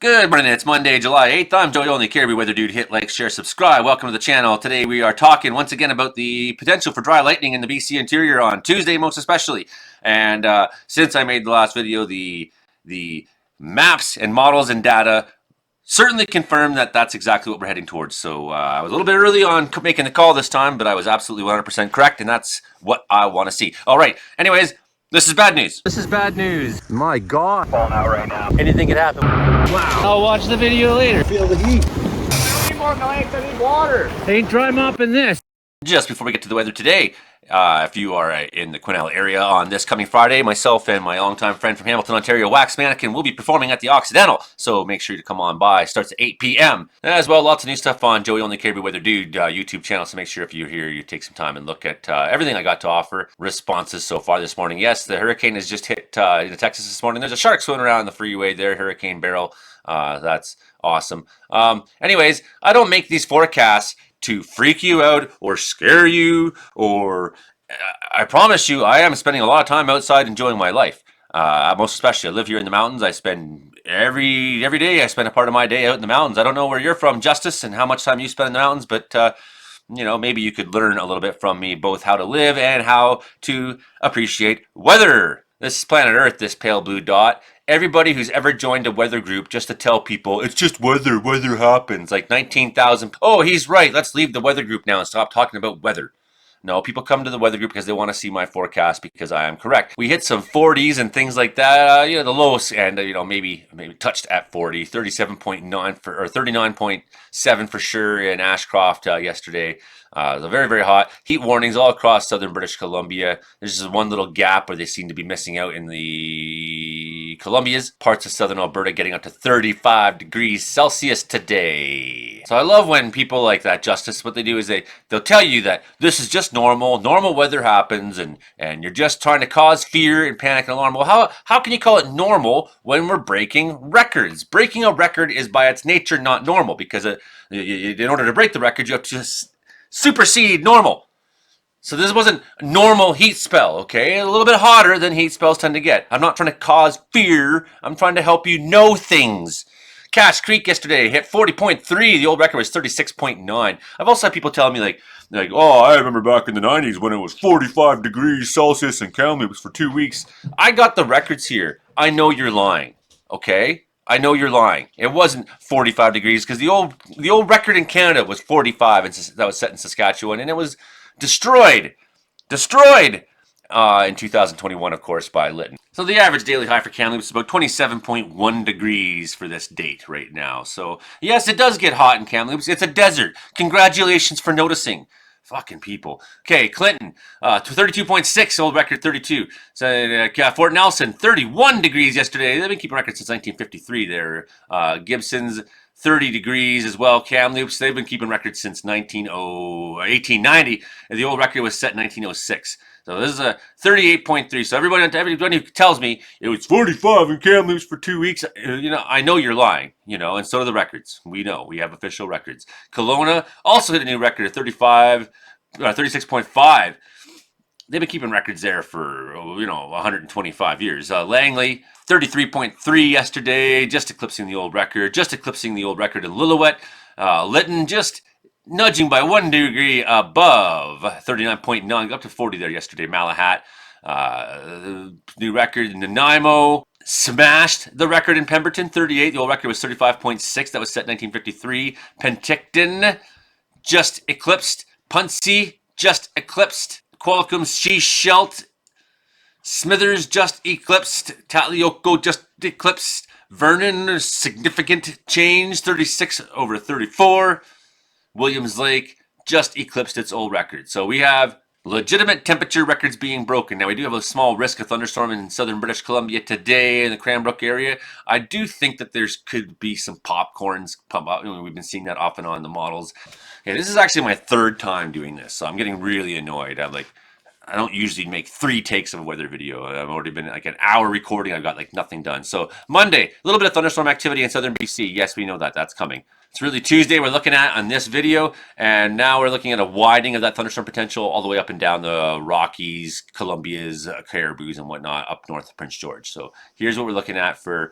Good morning, it's Monday, July 8th. I'm Joey Only Cariboo Weather Dude. Hit like, share, subscribe. Welcome to the channel. Today we are talking once again about the potential for dry lightning in the BC interior on Tuesday most especially. And since I made the last video, the maps and models and data certainly confirm that that's exactly what we're heading towards. So I was a little bit early on making the call this time, but I was absolutely 100% correct, and that's what I want to see. All right, anyways, this is bad news. This is bad news. My God. Falling out right now. Anything could happen. Wow. I'll watch the video later. Feel the heat. I need more nights. I need water. Ain't dry mopping this. Just before we get to the weather today, if you are in the Quesnel area on this coming Friday, myself and my longtime friend from Hamilton, Ontario, Wax Mannequin, will be performing at the Occidental. So make sure to come on by. Starts at 8 p.m. As well, lots of new stuff on Joey Only Cariboo Weather Dude YouTube channel. So make sure if you're here, you take some time and look at everything I got to offer. Responses so far this morning. Yes, the hurricane has just hit into Texas this morning. There's a shark swimming around the freeway there, Hurricane Barrel. That's awesome. Anyways, I don't make these forecasts to freak you out or scare you, or I promise you I am spending a lot of time outside enjoying my life. Most especially, I live here in the mountains. I spend every day, I spend a part of my day out in the mountains. I don't know where you're from, Justice, and how much time you spend in the mountains, but you know, maybe you could learn a little bit from me, both how to live and how to appreciate weather. This is planet Earth, this pale blue dot. Everybody who's ever joined a weather group just to tell people, it's just weather happens, like 19,000. Oh, he's right, let's leave the weather group now and stop talking about weather. No, people come to the weather group because they want to see my forecast because I am correct. We hit some 40s and things like that. You know, the lowest end, you know, maybe touched at 40, 37.9 for, or 39.7 for sure in Ashcroft yesterday. It was very, very hot. Heat warnings all across southern British Columbia. There's just one little gap where they seem to be missing out in the Columbias. Parts of southern Alberta getting up to 35 degrees Celsius today. So I love when people like that, Justice, what they do is they'll tell you that this is just normal weather happens, and you're just trying to cause fear and panic and alarm. Well, how can you call it normal when we're breaking records? Breaking a record is by its nature not normal, because in order to break the record, you have to supersede normal. So this wasn't a normal heat spell, okay? A little bit hotter than heat spells tend to get. I'm not trying to cause fear. I'm trying to help you know things. Cache Creek yesterday hit 40.3. The old record was 36.9. I've also had people telling me like, oh, I remember back in the 90s when it was 45 degrees Celsius in Kamloops for 2 weeks. I got the records here. I know you're lying, okay? I know you're lying. It wasn't 45 degrees because the old record in Canada was 45, and that was set in Saskatchewan, and it was destroyed in 2021, of course, by Lytton. So the average daily high for Kamloops is about 27.1 degrees for this date right now. So yes, it does get hot in Kamloops. It's a desert. Congratulations for noticing. Fucking people. Okay, Clinton, 32.6, old record 32. So Fort Nelson, 31 degrees yesterday. They've been keeping records since 1953 there. Gibson's 30 degrees as well. Kamloops, they've been keeping records since 1890. And the old record was set in 1906. So this is a 38.3. So everybody who tells me it was 45 in Kamloops for 2 weeks, you know, I know you're lying, you know, and so do the records. We know. We have official records. Kelowna also hit a new record of 36.5. They've been keeping records there for, you know, 125 years. Langley, 33.3 yesterday, just eclipsing the old record. Just eclipsing the old record in Lillooet. Lytton just nudging by 1 degree above 39.9, up to 40 there yesterday. Malahat, new record in Nanaimo, smashed the record in Pemberton, 38. The old record was 35.6. That was set in 1953. Penticton just eclipsed. Puntsy just eclipsed. Qualicum, Sheshelt, Smithers just eclipsed. Tatlioko just eclipsed. Vernon, significant change, 36 over 34. Williams Lake just eclipsed its old record. So we have legitimate temperature records being broken. Now, we do have a small risk of thunderstorm in southern British Columbia today in the Cranbrook area. I do think that could be some popcorns pump up. We've been seeing that off and on in the models. Okay, this is actually my third time doing this, so I'm getting really annoyed. I don't usually make 3 takes of a weather video. I've already been like an hour recording. I've got like nothing done. So Monday, a little bit of thunderstorm activity in southern BC. Yes, we know that. That's coming. It's really Tuesday we're looking at on this video, and now we're looking at a widening of that thunderstorm potential all the way up and down the Rockies, Columbias, Cariboos, and whatnot up north of Prince George. So here's what we're looking at for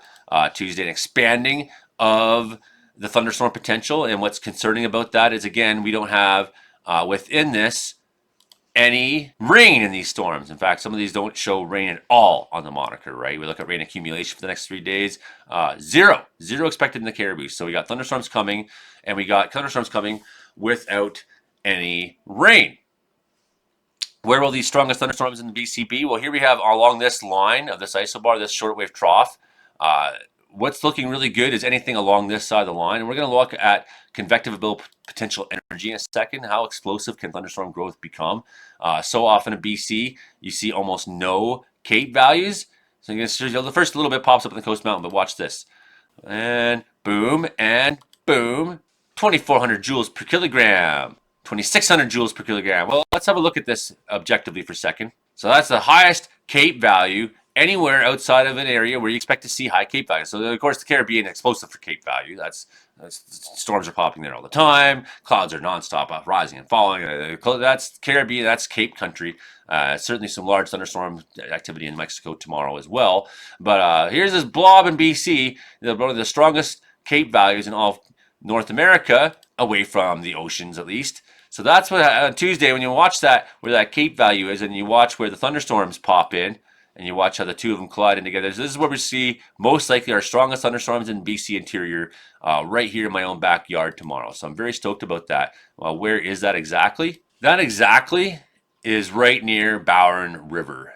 Tuesday, an expanding of the thunderstorm potential. And what's concerning about that is, again, we don't have within this any rain in these storms. In fact, some of these don't show rain at all on the monitor, right? We look at rain accumulation for the next 3 days. Zero expected in the Cariboo. So we got thunderstorms coming, and we got thunderstorms coming without any rain. Where will these strongest thunderstorms in the BC be? Well, here we have along this line of this isobar, this shortwave trough. What's looking really good is anything along this side of the line. And we're going to look at convective potential energy in a second. How explosive can thunderstorm growth become? So often in BC, you see almost no Cape values. So you're going to see the first little bit pops up in the Coast Mountain, but watch this. And boom, 2,400 joules per kilogram. 2,600 joules per kilogram. Well, let's have a look at this objectively for a second. So that's the highest Cape value anywhere outside of an area where you expect to see high Cape value. So, of course, the Caribbean explosive for Cape value. That's storms are popping there all the time. Clouds are nonstop rising and falling. That's Caribbean. That's Cape country. Certainly some large thunderstorm activity in Mexico tomorrow as well. But here's this blob in BC, one of the strongest Cape values in all of North America, away from the oceans at least. So that's what on Tuesday, when you watch that, where that Cape value is, and you watch where the thunderstorms pop in, and you watch how the two of them collide in together. So this is where we see most likely our strongest thunderstorms in BC interior, right here in my own backyard tomorrow. So I'm very stoked about that. Well, where is that exactly? That exactly is right near Bowen River,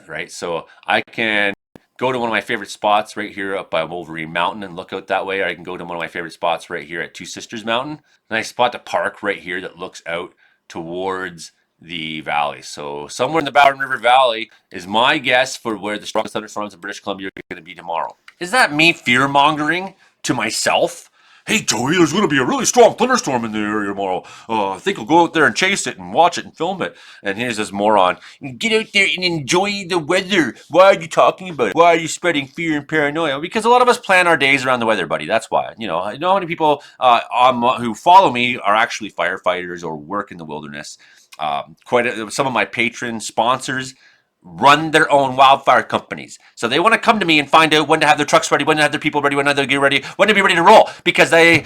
right? So I can go to one of my favorite spots right here up by Wolverine Mountain and look out that way. Or I can go to one of my favorite spots right here at Two Sisters Mountain. Nice spot to park right here that looks out towards the valley. So somewhere in the Bowen River Valley is my guess for where the strongest thunderstorms in British Columbia are going to be tomorrow. Is that me fear-mongering to myself? Hey, Joey, there's going to be a really strong thunderstorm in the area tomorrow. I think I'll go out there and chase it and watch it and film it. And here's this moron. Get out there and enjoy the weather. Why are you talking about it? Why are you spreading fear and paranoia? Because a lot of us plan our days around the weather, buddy. That's why. You know how many people who follow me are actually firefighters or work in the wilderness. Some of my patron sponsors run their own wildfire companies. So they want to come to me and find out when to have their trucks ready, when to have their people ready, when to have their gear ready, when to be ready to roll, because they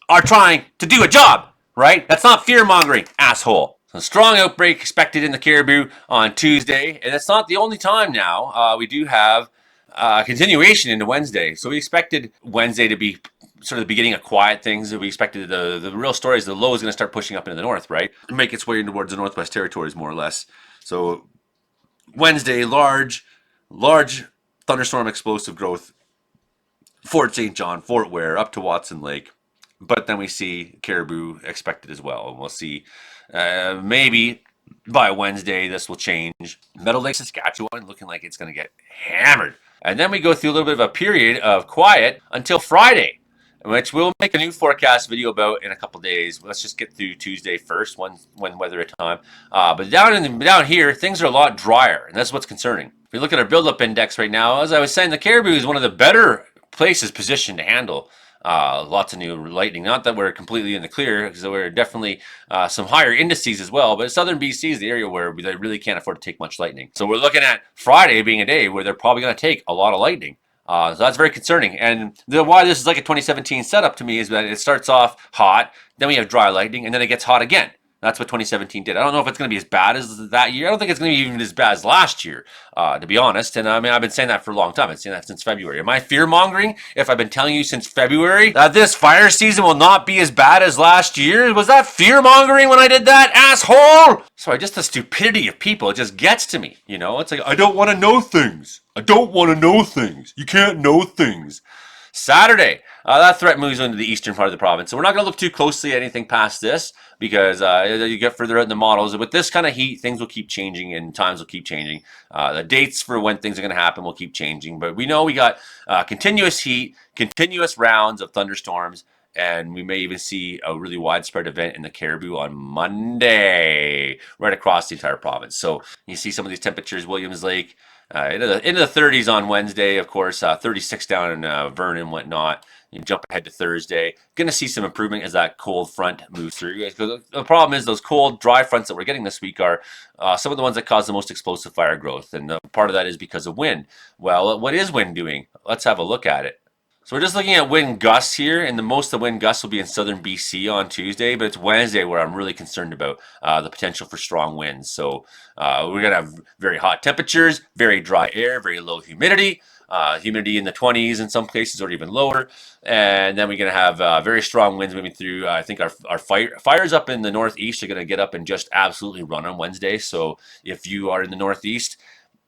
are trying to do a job, right? That's not fear-mongering, asshole. So a strong outbreak expected in the Cariboo on Tuesday, and it's not the only time now. We do have continuation into Wednesday. So we expected Wednesday to be sort of the beginning of quiet things. We expected the real story is the low is going to start pushing up into the north, right? Make its way in towards the Northwest Territories, more or less. So Wednesday, large thunderstorm explosive growth, Fort St. John, Fort Ware, up to Watson Lake. But then we see Cariboo expected as well. And we'll see maybe by Wednesday this will change. Meadow Lake, Saskatchewan, looking like it's going to get hammered. And then we go through a little bit of a period of quiet until Friday, which we'll make a new forecast video about in a couple days. Let's just get through Tuesday first, one weather at a time. But down here, things are a lot drier, and that's what's concerning. If we look at our buildup index right now, as I was saying, the Cariboo is one of the better places positioned to handle lots of new lightning. Not that we're completely in the clear, because we're definitely some higher indices as well. But southern BC is the area where they really can't afford to take much lightning. So we're looking at Friday being a day where they're probably going to take a lot of lightning. So that's very concerning. And why this is like a 2017 setup to me is that it starts off hot, then we have dry lightning, and then it gets hot again. That's what 2017 did. I don't know if it's going to be as bad as that year. I don't think it's going to be even as bad as last year, to be honest. And I mean, I've been saying that for a long time. I've been saying that since February. Am I fear-mongering if I've been telling you since February that this fire season will not be as bad as last year? Was that fear-mongering when I did that, asshole? Sorry, just the stupidity of people. It just gets to me, you know? It's like, I don't want to know things. I don't want to know things. You can't know things. Saturday, that threat moves into the eastern part of the province. So we're not going to look too closely at anything past this because you get further out in the models. With this kind of heat, things will keep changing and times will keep changing. The dates for when things are going to happen will keep changing. But we know we got continuous heat, continuous rounds of thunderstorms, and we may even see a really widespread event in the Cariboo on Monday, right across the entire province. So you see some of these temperatures, Williams Lake, into the 30s on Wednesday, of course, 36 down in Vernon and whatnot. You jump ahead to Thursday. Going to see some improvement as that cold front moves through. The problem is those cold, dry fronts that we're getting this week are some of the ones that cause the most explosive fire growth. And part of that is because of wind. Well, what is wind doing? Let's have a look at it. So we're just looking at wind gusts here, and the most of the wind gusts will be in southern BC on Tuesday, but it's Wednesday where I'm really concerned about the potential for strong winds. So we're going to have very hot temperatures, very dry air, very low humidity. Humidity in the 20s in some places or even lower. And then we're going to have very strong winds moving through. I think our fires up in the northeast are going to get up and just absolutely run on Wednesday. So if you are in the northeast,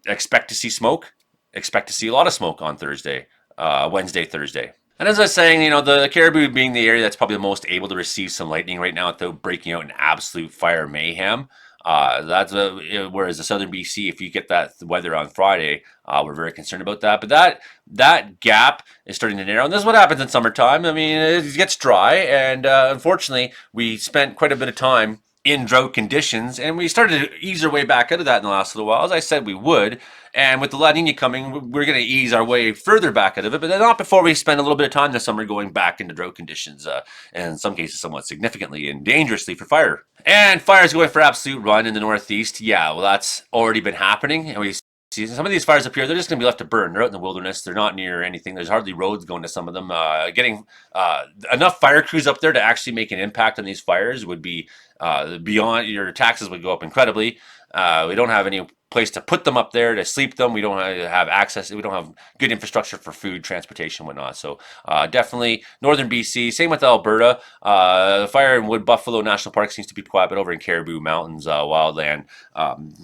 expect to see smoke. Expect to see a lot of smoke on Thursday, Wednesday, Thursday. And as I was saying, the Cariboo being the area that's probably the most able to receive some lightning right now without breaking out in absolute fire mayhem. Whereas the southern BC, if you get that weather on Friday, we're very concerned about that. But that gap is starting to narrow, and this is what happens in summertime. I mean, it gets dry, and unfortunately, we spent quite a bit of time in drought conditions, and we started to ease our way back out of that in the last little while, as I said we would. And with the La Nina coming, we're going to ease our way further back out of it, but not before we spend a little bit of time this summer going back into drought conditions, and in some cases somewhat significantly and dangerously for fire. And fire's going for absolute run in the northeast. Yeah, well, that's already been happening, and we see some of these fires up here, they're just going to be left to burn. They're out in the wilderness. They're not near anything. There's hardly roads going to some of them. Getting enough fire crews up there to actually make an impact on these fires would be beyond, your taxes would go up incredibly. We don't have any place to put them up there to sleep them. We don't have access. We don't have good infrastructure for food, transportation, whatnot. So definitely northern BC. Same with Alberta. Fire in Wood Buffalo National Park seems to be quiet, but over in Cariboo Mountains, wildland,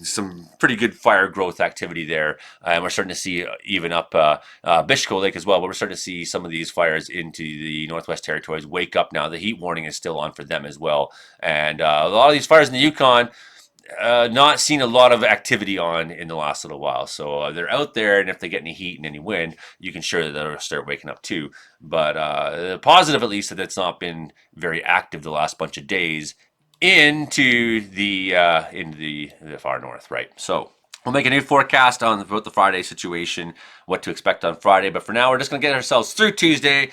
some pretty good fire growth activity there. And we're starting to see even up Bishko Lake as well, but we're starting to see some of these fires into the Northwest Territories wake up now. The heat warning is still on for them as well. And a lot of these fires in the Yukon, not seen a lot of activity on in the last little while. So they're out there, and if they get any heat and any wind, you can sure that they'll start waking up too. But positive at least that it's not been very active the last bunch of days into the far north, right? So we'll make a new forecast on about the Friday situation, what to expect on Friday. But for now, we're just going to get ourselves through Tuesday.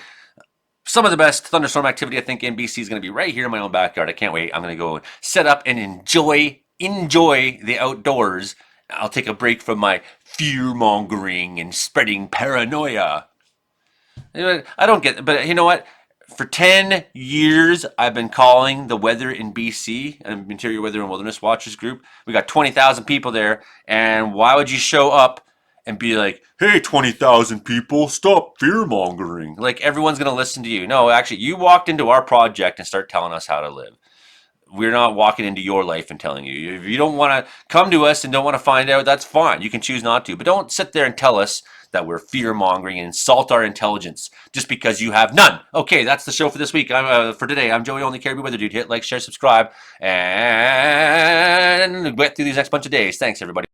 Some of the best thunderstorm activity, I think, in BC is going to be right here in my own backyard. I can't wait. I'm going to go set up and enjoy the outdoors. I'll take a break from my fear-mongering and spreading paranoia. I don't get it, but you know what? For 10 years, I've been calling the weather in BC, an Interior Weather and Wilderness Watchers group. We got 20,000 people there, and why would you show up and be like, hey, 20,000 people, stop fear-mongering? Like, everyone's going to listen to you. No, actually, you walked into our project and start telling us how to live. We're not walking into your life and telling you. If you don't want to come to us and don't want to find out, that's fine. You can choose not to. But don't sit there and tell us that we're fear-mongering and insult our intelligence just because you have none. Okay, that's the show for this week. For today, I'm Joey Only Cariboo Weather Dude. Hit like, share, subscribe, and get through these next bunch of days. Thanks, everybody.